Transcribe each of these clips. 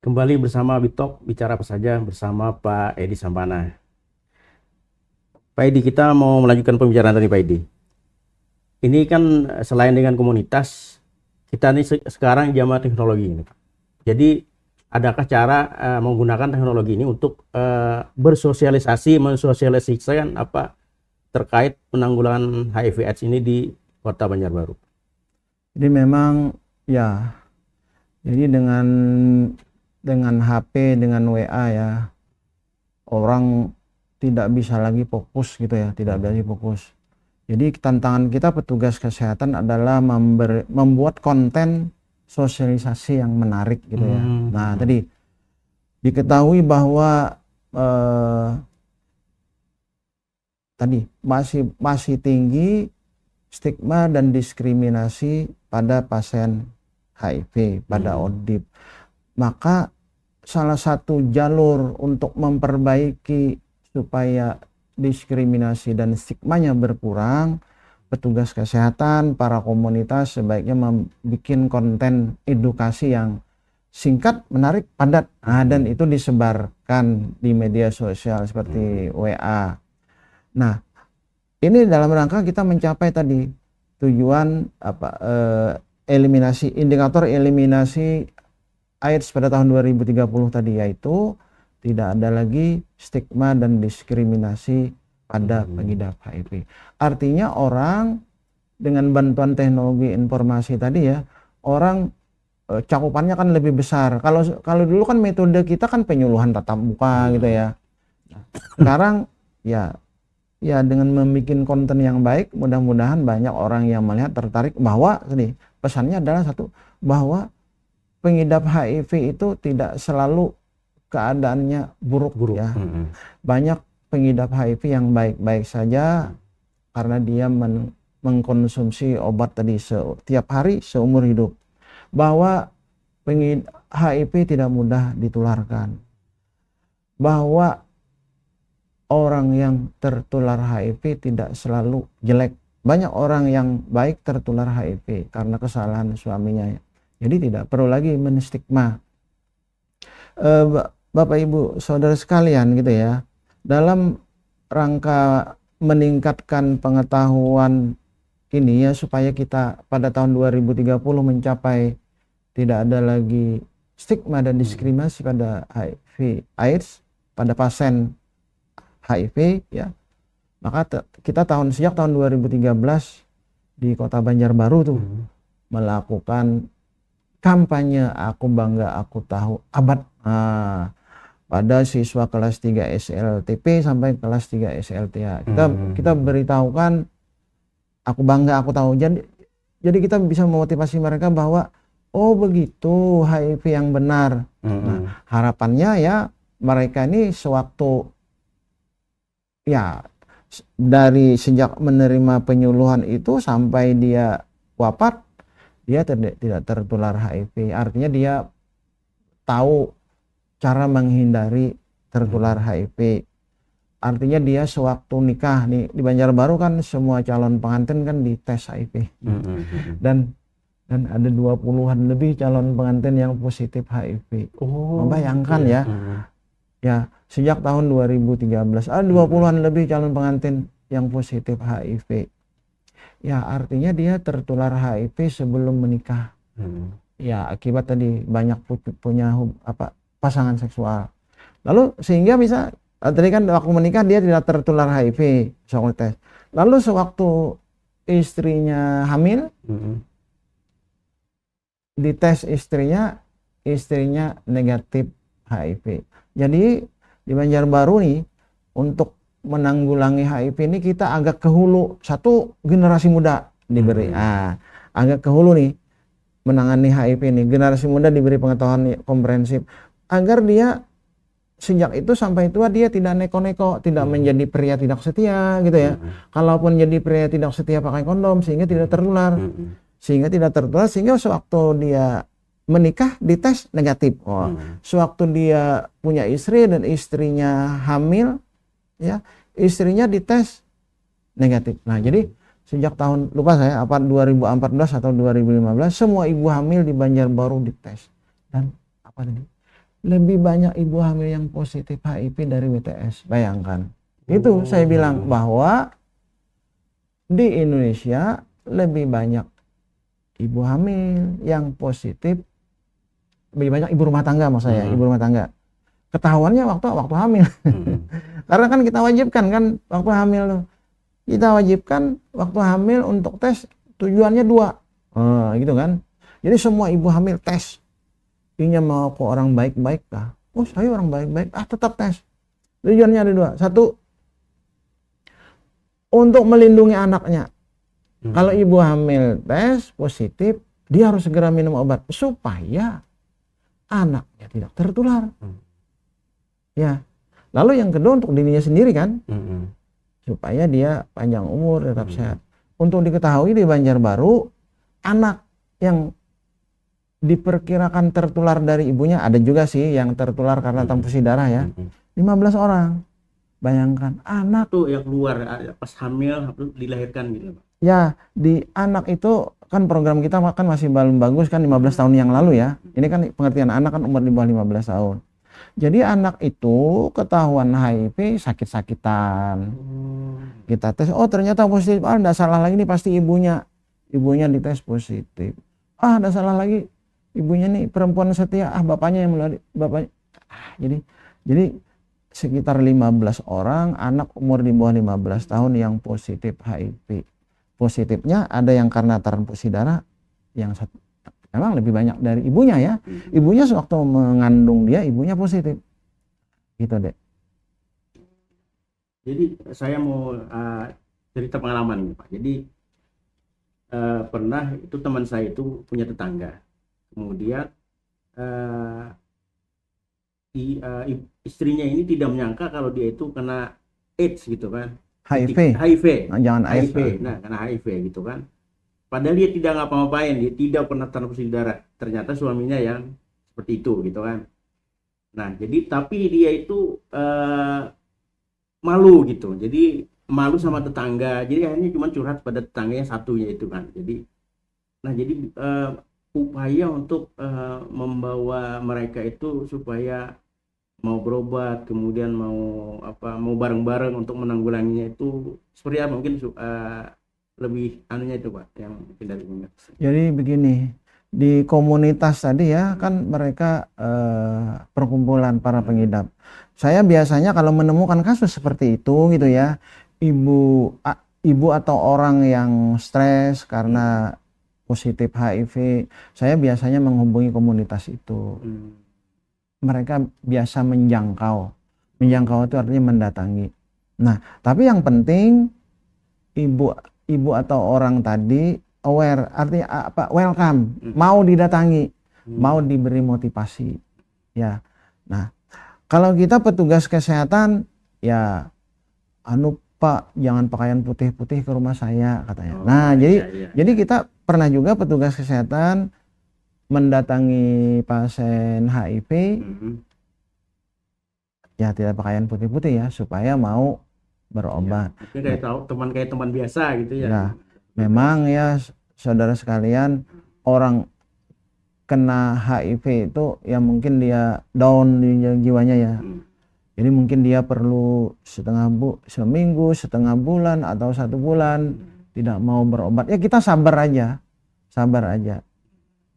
Kembali bersama Bitok, bicara apa saja bersama Pak Edi Sampana. Pak Edi, kita mau melanjutkan pembicaraan tadi Pak Edi. Ini kan selain dengan komunitas, kita ini sekarang zaman teknologi ini, Pak. Jadi adakah cara menggunakan teknologi ini untuk bersosialisasi, mensosialisasikan apa terkait penanggulangan HIV/AIDS ini di Kota Banjarbaru? Jadi memang ya, jadi dengan HP, dengan WA ya, orang tidak bisa lagi fokus gitu ya, tidak bisa lagi fokus. Jadi tantangan kita petugas kesehatan adalah membuat konten sosialisasi yang menarik gitu ya. Nah tadi diketahui bahwa tadi masih tinggi stigma dan diskriminasi pada pasien HIV, pada ODIP. Maka salah satu jalur untuk memperbaiki supaya diskriminasi dan stigmanya berkurang, petugas kesehatan, para komunitas sebaiknya membuat konten edukasi yang singkat, menarik, padat, dan itu disebarkan di media sosial seperti WA. Nah, ini dalam rangka kita mencapai tadi tujuan eliminasi, indikator eliminasi AIDS pada tahun 2030 tadi, yaitu tidak ada lagi stigma dan diskriminasi pada pengidap HIV. Artinya orang dengan bantuan teknologi informasi tadi ya, orang cakupannya kan lebih besar. Kalau dulu kan metode kita kan penyuluhan tatap muka gitu ya. Sekarang ya dengan membuat konten yang baik, mudah-mudahan banyak orang yang melihat tertarik bahwa pesannya adalah satu, bahwa pengidap HIV itu tidak selalu keadaannya buruk. Ya. Banyak pengidap HIV yang baik-baik saja karena dia mengkonsumsi obat tadi setiap hari seumur hidup. Bahwa HIV tidak mudah ditularkan. Bahwa orang yang tertular HIV tidak selalu jelek. Banyak orang yang baik tertular HIV karena kesalahan suaminya. Jadi tidak perlu lagi menstigma. Bapak Ibu Saudara sekalian gitu ya, dalam rangka meningkatkan pengetahuan ini ya, supaya kita pada tahun 2030 mencapai tidak ada lagi stigma dan diskriminasi pada HIV AIDS, pada pasien HIV ya. Maka kita sejak tahun 2013 di Kota Banjarbaru tuh melakukan kampanye Aku Bangga Aku Tahu Abad pada siswa kelas 3 SLTP sampai kelas 3 SLTA. Kita beritahukan Aku Bangga Aku Tahu. Jadi kita bisa memotivasi mereka bahwa oh begitu HIV yang benar. Nah, harapannya ya mereka ini sewaktu ya dari sejak menerima penyuluhan itu sampai dia wafat, dia tidak tertular HIV. Artinya dia tahu cara menghindari tertular HIV. Artinya dia sewaktu nikah nih di Banjarbaru kan semua calon pengantin kan dites HIV. Dan ada 20-an lebih calon pengantin yang positif HIV. Membayangkan ya. Ya, sejak tahun 2013 ada 20-an lebih calon pengantin yang positif HIV. Ya, artinya dia tertular HIV sebelum menikah. Ya, akibat tadi banyak punya pasangan seksual. Lalu sehingga bisa tadi kan waktu menikah dia tidak tertular HIV, soal tes. Lalu sewaktu istrinya hamil, dites istrinya negatif HIV. Jadi di Banjarbaru nih untuk menanggulangi HIV ini kita agak ke hulu. Satu, generasi muda diberi. Agak ke hulu nih menangani HIV ini. Generasi muda diberi pengetahuan komprehensif agar dia sejak itu sampai tua dia tidak neko-neko, tidak menjadi pria tidak setia gitu ya. Kalaupun jadi pria tidak setia pakai kondom sehingga tidak tertular. Sehingga sewaktu dia menikah dites negatif. Sewaktu dia punya istri dan istrinya hamil ya, istrinya dites negatif. Nah, jadi sejak tahun lupa saya 2014 atau 2015 semua ibu hamil di Banjarbaru dites. Dan apa tadi? lebih banyak ibu hamil yang positif HIV dari WTS. Bayangkan. Itu saya bilang bahwa di Indonesia lebih banyak ibu hamil yang positif, lebih banyak ibu rumah tangga maksud saya, ibu rumah tangga. Ketahuannya waktu hamil. Karena kan kita wajibkan kan waktu hamil tuh. Kita wajibkan waktu hamil untuk tes, tujuannya 2. Gitu kan. Jadi semua ibu hamil tes. Ini mau ke orang baik-baik kah? Oh, saya orang baik-baik. Tetap tes. Tujuannya ada 2. 1, untuk melindungi anaknya. Kalau ibu hamil tes positif, dia harus segera minum obat supaya anaknya tidak tertular. Ya. Lalu yang kedua untuk dirinya sendiri kan, supaya dia panjang umur, tetap sehat. Untuk diketahui di Banjarbaru, anak yang diperkirakan tertular dari ibunya, ada juga sih yang tertular karena transfusi darah ya, 15 orang. Bayangkan, anak itu yang keluar pas hamil dilahirkan gitu. Ya, di anak itu kan program kita kan masih belum bagus kan 15 tahun yang lalu ya. Ini kan pengertian anak kan umur di bawah 15 tahun. Jadi anak itu ketahuan HIV sakit-sakitan. Kita tes, oh ternyata positif. Enggak salah lagi nih pasti ibunya. Ibunya dites positif. Enggak salah lagi. Ibunya nih perempuan setia. Bapaknya yang melalui. Bapaknya. Jadi sekitar 15 orang anak umur di bawah 15 tahun yang positif HIV. Positifnya ada yang karena transfusi darah, yang satu memang lebih banyak dari ibunya ya. Ibunya sewaktu mengandung dia, ibunya positif. Gitu deh. Jadi saya mau cerita pengalaman nih Pak. Jadi pernah itu teman saya itu punya tetangga. Kemudian istrinya ini tidak menyangka kalau dia itu kena AIDS gitu kan. HIV. Jangan HIV. Nah, kena HIV gitu kan. Padahal dia tidak ngapa-ngapain, dia tidak pernah transfusi darah. Ternyata suaminya yang seperti itu gitu kan. Nah, jadi tapi dia itu malu gitu. Jadi malu sama tetangga. Jadi akhirnya cuma curhat pada tetangganya satunya itu kan. Jadi upaya untuk membawa mereka itu supaya mau berobat, kemudian mau bareng-bareng untuk menanggulanginya itu seperti apa mungkin lebih anunya itu Pak yang mungkin dari komunitas. Jadi begini, di komunitas tadi ya kan mereka perkumpulan para pengidap. Saya biasanya kalau menemukan kasus seperti itu gitu ya, ibu atau orang yang stres karena positif HIV, saya biasanya menghubungi komunitas itu. Mereka biasa menjangkau itu artinya mendatangi. Nah, tapi yang penting ibu atau orang tadi aware, artinya apa? Welcome, mau didatangi, mau diberi motivasi, ya. Nah, kalau kita petugas kesehatan, ya, Pak, jangan pakaian putih-putih ke rumah saya katanya. Jadi kita pernah juga petugas kesehatan mendatangi pasien HIV, ya tidak pakaian putih-putih ya, supaya mau berobat. Ya, kayak teman biasa gitu ya. Nah, memang ya saudara sekalian, orang kena HIV itu ya mungkin dia down di jiwanya ya. Jadi mungkin dia perlu seminggu, setengah bulan atau 1 bulan tidak mau berobat. Ya kita sabar aja.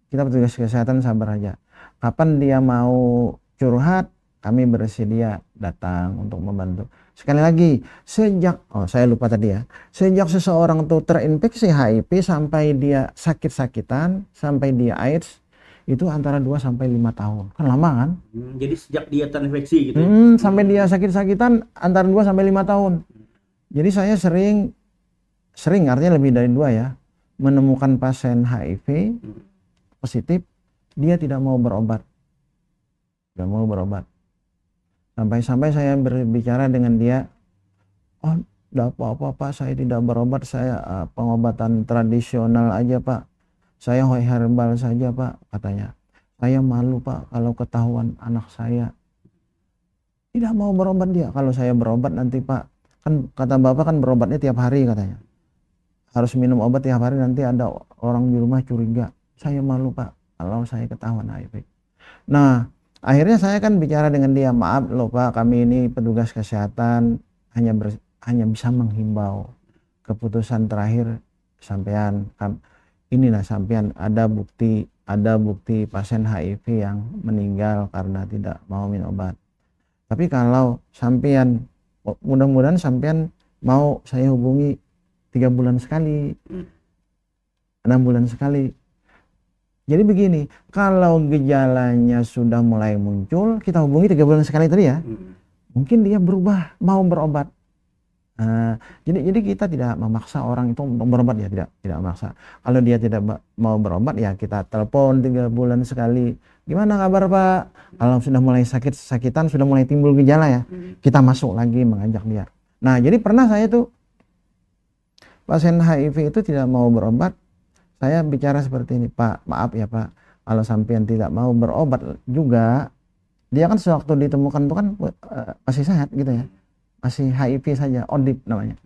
Kita petugas kesehatan sabar aja. Kapan dia mau curhat, kami bersedia datang untuk membantu. Sekali lagi, saya lupa tadi ya, sejak seseorang tuh terinfeksi HIV sampai dia sakit-sakitan, sampai dia AIDS, itu antara 2 sampai 5 tahun. Kan lama kan? Jadi sejak dia terinfeksi gitu. Sampai dia sakit-sakitan antara 2 sampai 5 tahun. Jadi saya sering artinya lebih dari 2 ya, menemukan pasien HIV positif, dia tidak mau berobat. Sampai-sampai saya berbicara dengan dia, oh tidak apa-apa Pak, saya tidak berobat, saya pengobatan tradisional aja Pak, saya herbal saja Pak, katanya. Saya malu Pak kalau ketahuan anak saya. Tidak mau berobat dia. Kalau saya berobat nanti Pak, kan kata Bapak kan berobatnya tiap hari katanya. Harus minum obat tiap hari, nanti ada orang di rumah curiga. Saya malu Pak kalau saya ketahuan HIV. Nah, Akhirnya saya kan bicara dengan dia, maaf loh Pak, kami ini petugas kesehatan hanya bisa menghimbau. Keputusan terakhir sampean inilah sampean ada bukti pasien HIV yang meninggal karena tidak mau minum obat. Tapi kalau sampean, mudah-mudahan sampean mau saya hubungi 3 bulan sekali, 6 bulan sekali. Jadi begini, kalau gejalanya sudah mulai muncul, kita hubungi 3 bulan sekali tadi ya, mungkin dia berubah, mau berobat. Jadi kita tidak memaksa orang itu untuk berobat ya, tidak memaksa. Kalau dia tidak mau berobat ya kita telepon 3 bulan sekali. Gimana kabar Pak? Kalau sudah mulai sakitan, sudah mulai timbul gejala ya, kita masuk lagi mengajak dia. Nah, jadi pernah saya tuh pasien HIV itu tidak mau berobat. Saya bicara seperti ini, Pak, maaf ya Pak, kalau sampean tidak mau berobat juga, dia kan sewaktu ditemukan itu kan masih sehat gitu ya, masih HIV saja, ODIP namanya.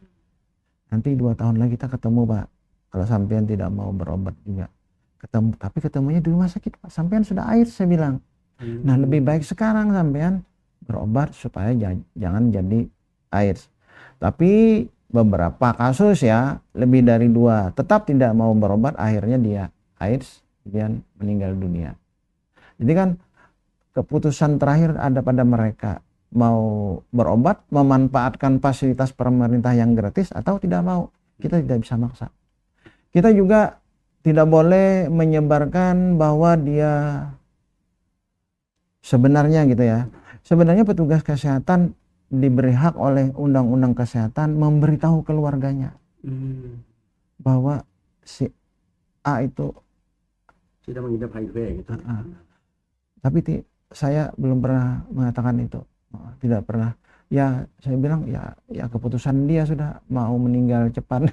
Nanti 2 tahun lagi kita ketemu Pak, kalau sampean tidak mau berobat juga. Tapi ketemunya di rumah sakit Pak, sampean sudah AIDS saya bilang. Nah, lebih baik sekarang sampean berobat supaya jangan jadi AIDS. Tapi beberapa kasus ya, lebih dari 2 tetap tidak mau berobat, akhirnya dia AIDS, kemudian meninggal dunia. Jadi kan keputusan terakhir ada pada mereka, mau berobat, memanfaatkan fasilitas pemerintah yang gratis atau tidak mau. Kita tidak bisa maksa. Kita juga tidak boleh menyebarkan bahwa dia sebenarnya gitu ya. Sebenarnya petugas kesehatan diberi hak oleh undang-undang kesehatan memberitahu keluarganya bahwa si A itu sudah mengidap HIV gitu. Tapi saya belum pernah mengatakan itu, tidak pernah. Ya saya bilang ya keputusan dia sudah mau meninggal cepat.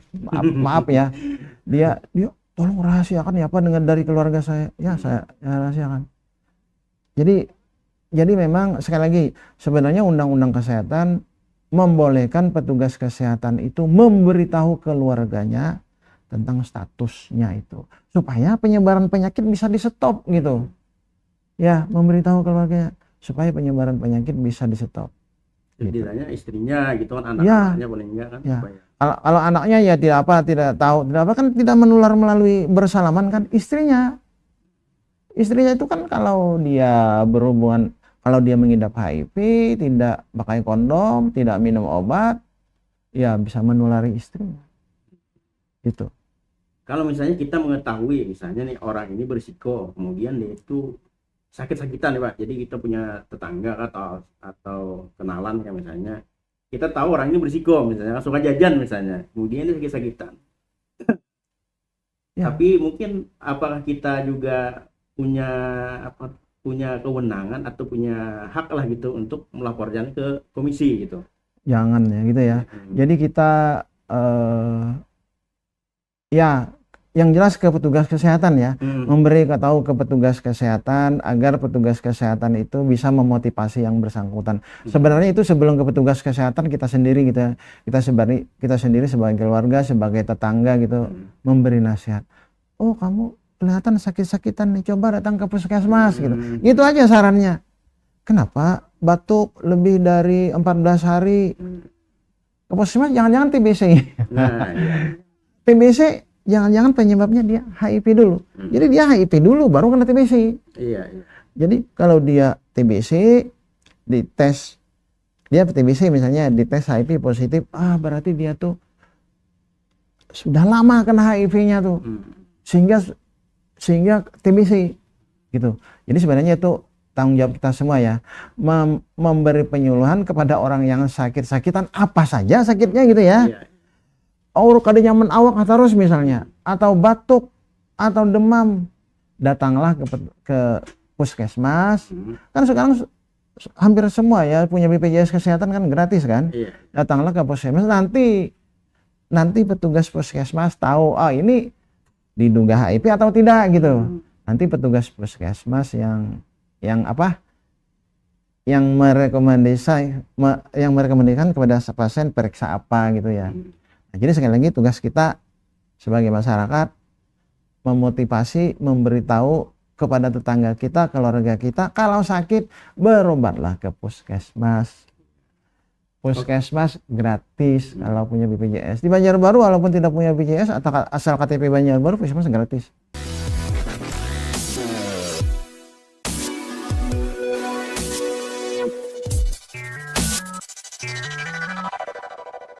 maaf ya, dia tolong rahasiakan ya Pak dengan dari keluarga saya. Ya saya rahasiakan. Jadi memang sekali lagi sebenarnya undang-undang kesehatan membolehkan petugas kesehatan itu memberitahu keluarganya tentang statusnya itu supaya penyebaran penyakit bisa di-stop gitu. Ya, memberitahu keluarganya supaya penyebaran penyakit bisa di-stop. Setidaknya istrinya gitu kan, anak-anaknya boleh enggak kan? Ya. Kalau anaknya ya tidak tahu, kan tidak menular melalui bersalaman kan istrinya. Istrinya itu kan kalau dia berhubungan, kalau dia mengidap HIV, tidak pakai kondom, tidak minum obat, ya bisa menulari istrinya. Gitu. Kalau misalnya kita mengetahui, misalnya nih orang ini berisiko, kemudian dia itu sakit-sakitan nih Pak, jadi kita punya tetangga atau kenalan ya misalnya, kita tahu orang ini berisiko, misalnya suka jajan misalnya, kemudian dia sakit-sakitan. Ya. Tapi mungkin apakah kita juga punya kewenangan atau punya hak lah gitu untuk melaporkan ke komisi gitu? Jangan ya gitu ya. Jadi kita ya yang jelas ke petugas kesehatan ya, tahu ke petugas kesehatan agar petugas kesehatan itu bisa memotivasi yang bersangkutan. Sebenarnya itu sebelum ke petugas kesehatan kita sendiri gitu, kita sendiri sebagai keluarga, sebagai tetangga gitu, memberi nasihat. Oh kamu kelihatan sakit-sakitan nih, coba datang ke puskesmas gitu. Gitu aja sarannya. Kenapa batuk lebih dari 14 hari ke puskesmas? Jangan-jangan TBC. Nah, iya. TBC jangan-jangan penyebabnya dia HIV dulu. Jadi dia HIV dulu baru kena TBC. Iya. Jadi kalau dia TBC dites, dia TBC misalnya dites HIV positif, berarti dia tuh sudah lama kena HIV-nya tuh. Sehingga TBC gitu. Jadi sebenarnya itu tanggung jawab kita semua ya, memberi penyuluhan kepada orang yang sakit-sakitan apa saja sakitnya gitu ya. Iya. Kada nyaman awak terus misalnya, atau batuk atau demam, datanglah ke puskesmas. Kan sekarang hampir semua ya punya BPJS kesehatan kan gratis kan. Iya. Datanglah ke puskesmas, nanti petugas puskesmas tahu ini diduga HIV atau tidak gitu. Nanti petugas puskesmas yang merekomendasikan kepada pasien periksa apa gitu ya. Nah, jadi sekali lagi tugas kita sebagai masyarakat memotivasi, memberitahu kepada tetangga kita, keluarga kita. Kalau sakit, berobatlah ke puskesmas. Puskesmas gratis kalau punya BPJS. Di Banjarbaru walaupun tidak punya BPJS atau asal KTP Banjarbaru, puskesmas gratis.